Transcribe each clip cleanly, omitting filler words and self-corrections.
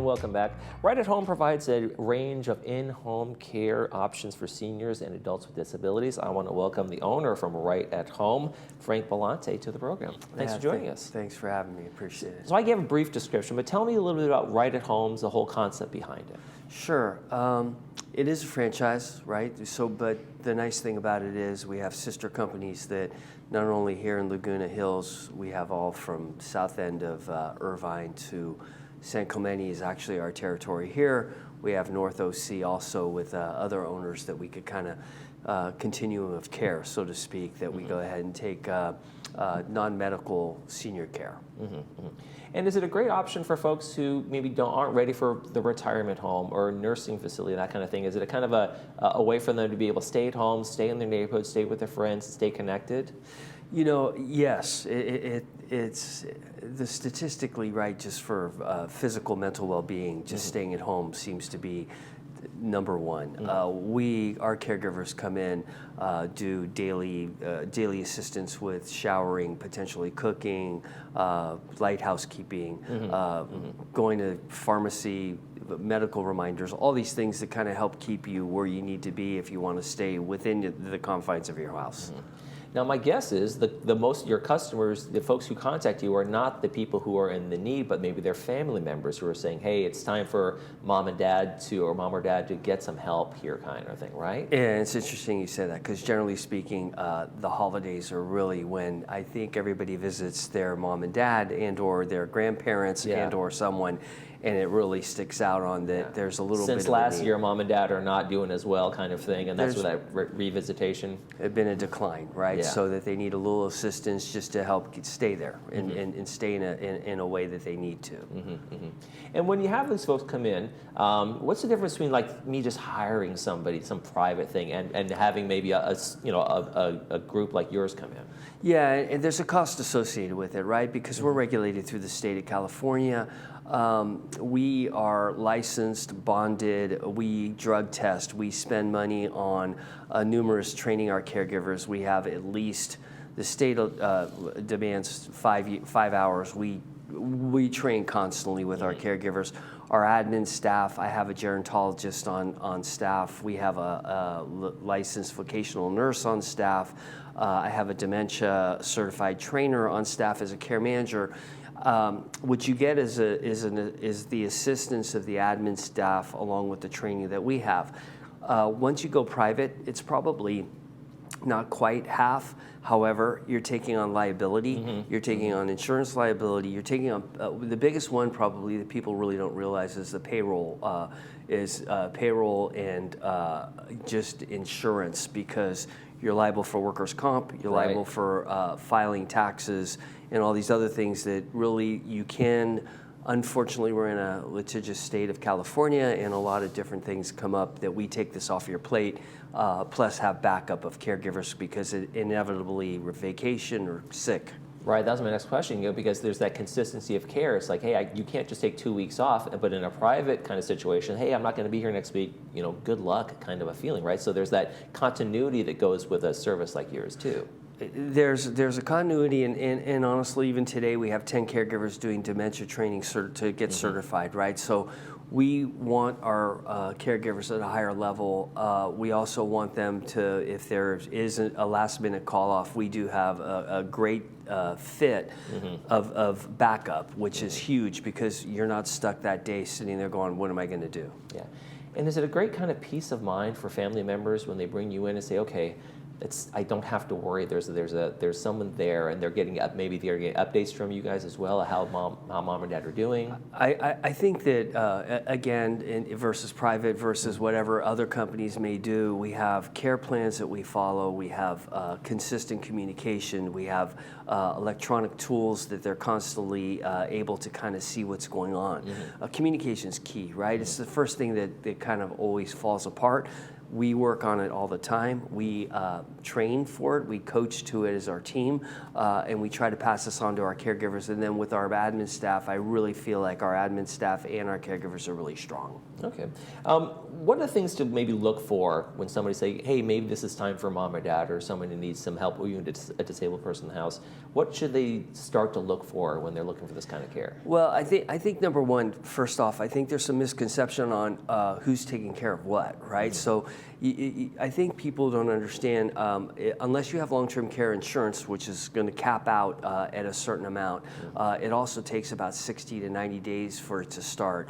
welcome back. Right at Home provides a range of in-home care options for seniors and adults with disabilities. I want to welcome the owner from Right at Home, Frank Belante, to the program. Thanks for joining us. Thanks for having me. Appreciate it. So I gave a brief description, but tell me a little bit about Right at Home's, the whole concept behind it. Sure. It is a franchise, right? But the nice thing about it is we have sister companies that not only here in Laguna Hills, we have all from south end of Irvine to San Clemente is actually our territory here. We have North OC also with other owners that we could kind of continuum of care, so to speak, that we go ahead and take non-medical senior care. And is it a great option for folks who maybe aren't ready for the retirement home or nursing facility, that kind of thing? Is it a kind of a way for them to be able to stay at home, stay in their neighborhood, stay with their friends, stay connected? You know, yes, it's the statistically right just for physical, mental well-being, just staying at home seems to be number one. Our caregivers come in, do daily assistance with showering, potentially cooking, light housekeeping, going to pharmacy, medical reminders, all these things that kind of help keep you where you need to be if you want to stay within the confines of your house. Now, my guess is the most of your customers, the folks who contact you, are not the people who are in the need, but maybe their family members who are saying, "Hey, it's time for mom or dad to get some help here," kind of thing, right? And it's interesting you say that because generally speaking, the holidays are really when I think everybody visits their mom and dad and/or their grandparents and/or someone. And it really sticks out on that there's a little bit of Since last year, mom and dad are not doing as well kind of thing, and that's where that revisitation. It's been a decline, right? Yeah. So that they need a little assistance just to help stay there and stay in a way that they need to. And when you have these folks come in, what's the difference between like me just hiring somebody, some private thing, and having maybe a group like yours come in? Yeah, and there's a cost associated with it, right? Because we're regulated through the state of California. We are licensed, bonded, we drug test, we spend money on numerous training our caregivers. We have at least, the state demands 5 hours. We train constantly with our caregivers. Our admin staff, I have a gerontologist on staff. We have a licensed vocational nurse on staff. I have a dementia certified trainer on staff as a care manager. What you get is the assistance of the admin staff along with the training that we have. Once you go private, it's probably not quite half. However, you're taking on liability, you're taking on insurance liability, you're taking on the biggest one probably that people really don't realize is the payroll, and just insurance, because you're liable for workers' comp, you're liable for filing taxes and all these other things that really you can. Unfortunately, we're in a litigious state of California, and a lot of different things come up that we take this off your plate, plus have backup of caregivers because it inevitably vacation or sick. Right, that was my next question, because there's that consistency of care. It's like, hey, you can't just take 2 weeks off, but in a private kind of situation, hey, I'm not going to be here next week, good luck kind of a feeling, right? So there's that continuity that goes with a service like yours too. There's a continuity, and honestly, even today we have 10 caregivers doing dementia training to get certified, right? So we want our caregivers at a higher level. We also want them to, if there is a last minute call off, we do have a great fit of backup, which is huge because you're not stuck that day sitting there going, what am I going to do? Yeah. And is it a great kind of peace of mind for family members when they bring you in and say, okay, I don't have to worry. There's someone there, and they're getting updates from you guys as well, how mom and dad are doing. I think that again, versus private versus whatever other companies may do, we have care plans that we follow. We have consistent communication. We have electronic tools that they're constantly able to kind of see what's going on. Communication is key, right? It's the first thing that kind of always falls apart. We work on it all the time. We train for it. We coach to it as our team, and we try to pass this on to our caregivers. And then with our admin staff, I really feel like our admin staff and our caregivers are really strong. Okay. What are the things to maybe look for when somebody say, hey, maybe this is time for mom or dad or someone who needs some help, or even a disabled person in the house? What should they start to look for when they're looking for this kind of care? Well, I think number one, first off, I think there's some misconception on who's taking care of what, right? So I think people don't understand, unless you have long-term care insurance, which is going to cap out at a certain amount, it also takes about 60 to 90 days for it to start.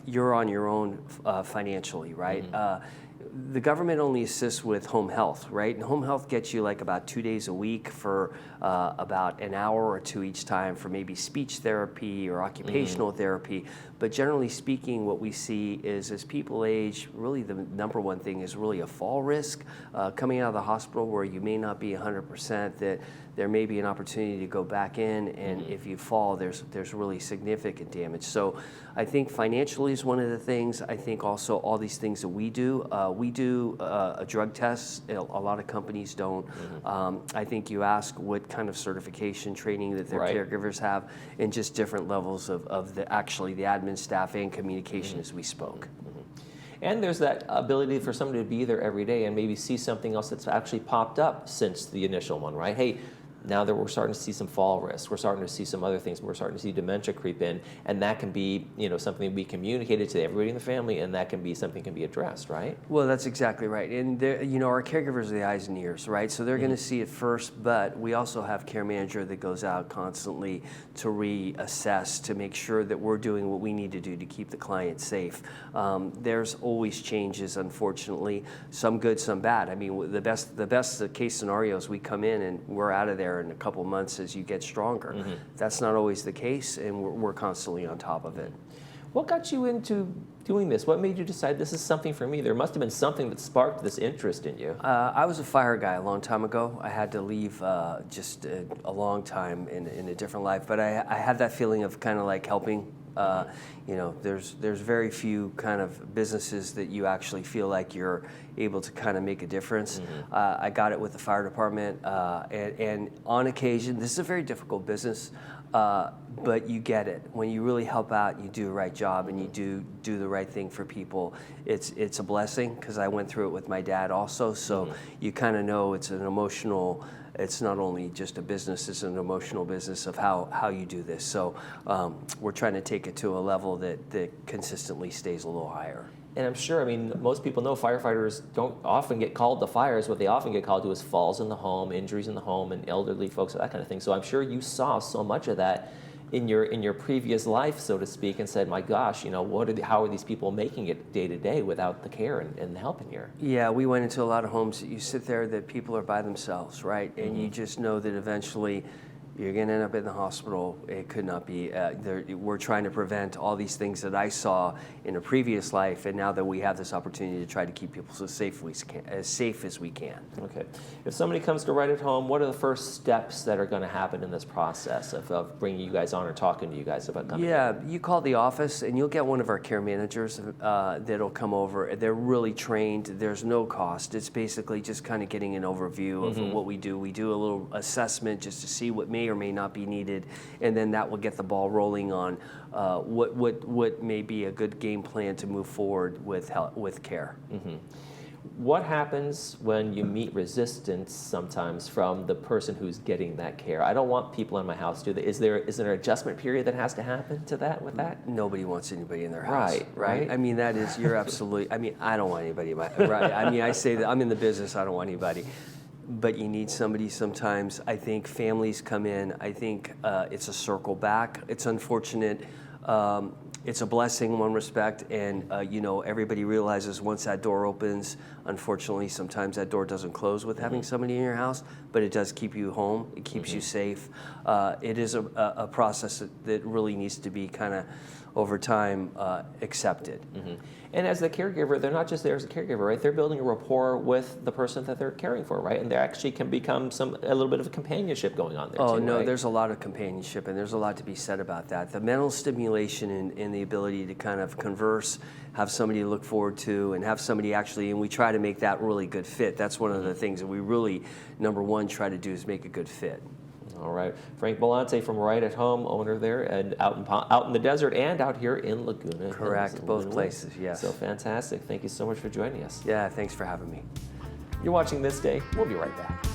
You're on your own financially, right? The government only assists with home health, right? And home health gets you like about 2 days a week for about an hour or two each time for maybe speech therapy or occupational therapy. But generally speaking, what we see is as people age, really the number one thing is really a fall risk. Coming out of the hospital where you may not be 100%, that there may be an opportunity to go back in, and if you fall, there's really significant damage. So I think financially is one of the things. I think also all these things that we do a drug test. A lot of companies don't. I think you ask what kind of certification training that their caregivers have, and just different levels of the admin staff and communication as we spoke. And there's that ability for somebody to be there every day and maybe see something else that's actually popped up since the initial one, right? Hey, now that we're starting to see some fall risk, we're starting to see some other things, we're starting to see dementia creep in, and that can be, something to be communicated to everybody in the family, and that can be something can be addressed, right? Well, that's exactly right. And our caregivers are the eyes and ears, right? So they're going to see it first, but we also have care manager that goes out constantly to reassess, to make sure that we're doing what we need to do to keep the client safe. There's always changes, unfortunately, some good, some bad. I mean, the best case scenarios, we come in and we're out of there in a couple months as you get stronger. That's not always the case, and we're constantly on top of it. What got you into doing this? What made you decide this is something for me? There must have been something that sparked this interest in you. I was a fire guy a long time ago. I had to leave just a long time in a different life, but I had that feeling of kind of like helping. There's very few kind of businesses that you actually feel like you're able to kind of make a difference. I got it with the fire department, and on occasion, this is a very difficult business, but you get it. When you really help out, you do the right job, and you do the right thing for people. It's a blessing, because I went through it with my dad also, so you kind of know it's an emotional. It's not only just a business, it's an emotional business of how you do this. So we're trying to take it to a level that consistently stays a little higher. And I'm sure, most people know firefighters don't often get called to fires. What they often get called to is falls in the home, injuries in the home, and elderly folks, that kind of thing. So I'm sure you saw so much of that in your previous life, so to speak, and said, my gosh, how are these people making it day to day without the care and the help in here? Yeah, we went into a lot of homes that you sit there that people are by themselves, right? And you just know that eventually you're going to end up in the hospital. It could not be. We're trying to prevent all these things that I saw in a previous life, and now that we have this opportunity to try to keep people as safe as we can. Okay. If somebody comes to Right at Home, what are the first steps that are going to happen in this process of bringing you guys on or talking to you guys about coming? Yeah, you call the office, and you'll get one of our care managers that'll come over. They're really trained. There's no cost. It's basically just kind of getting an overview of what we do. We do a little assessment just to see what may or may not be needed, and then that will get the ball rolling on what may be a good game plan to move forward with care. What happens when you meet resistance sometimes from the person who's getting that care? I don't want people in my house to do that. Is there an adjustment period that has to happen to that with that? Nobody wants anybody in their house. Right. I mean, that is, you're absolutely, I don't want anybody in my, right. I mean, I say that I'm in the business, I don't want anybody. But you need somebody sometimes. I think families come in. I think it's a circle back. It's unfortunate. It's a blessing in one respect, and everybody realizes once that door opens, unfortunately, sometimes that door doesn't close with having somebody in your house, but it does keep you home. It keeps you safe. It is a process that really needs to be kind of over time accepted. And as the caregiver, they're not just there as a caregiver, right? They're building a rapport with the person that they're caring for, right? And there actually can become a little bit of a companionship going on there Oh, too, no, right? there's a lot of companionship, and there's a lot to be said about that. The mental stimulation and the ability to kind of converse, have somebody to look forward to, and have somebody actually, and we try to make that really good fit. That's one of the things that we really, number one, try to do is make a good fit. All right, Frank Belante from Right at Home, owner there, and out in the desert and out here in Laguna. Correct, Hills, both Laguna places, Woods. yes. So fantastic. Thank you so much for joining us. Yeah, thanks for having me. You're watching This Day. We'll be right back.